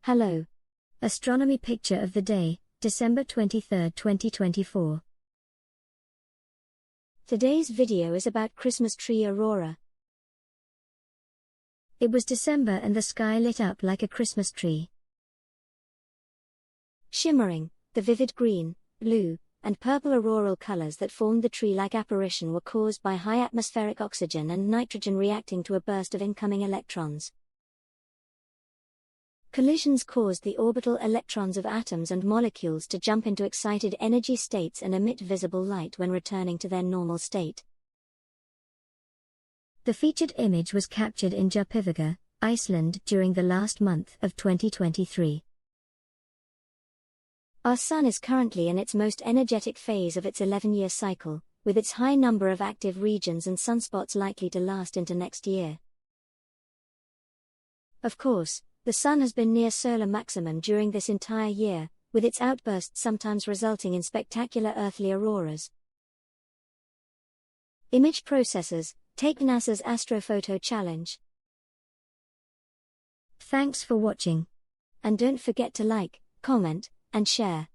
Hello. Astronomy picture of the day, December 23, 2024. Today's video is about Christmas tree aurora. It was December and the sky lit up like a Christmas tree. Shimmering, the vivid green, blue, and purple auroral colors that formed the tree-like apparition were caused by high atmospheric oxygen and nitrogen reacting to a burst of incoming electrons. Collisions caused the orbital electrons of atoms and molecules to jump into excited energy states and emit visible light when returning to their normal state. The featured image was captured in Djúpivogur, Iceland during the last month of 2023. Our Sun is currently in its most energetic phase of its 11-year cycle, with its high number of active regions and sunspots likely to last into next year. Of course, the Sun has been near solar maximum during this entire year, with its outbursts sometimes resulting in spectacular earthly auroras. Image processors, take NASA's Astrophoto challenge. Thanks for watching. And don't forget to like, comment, and share.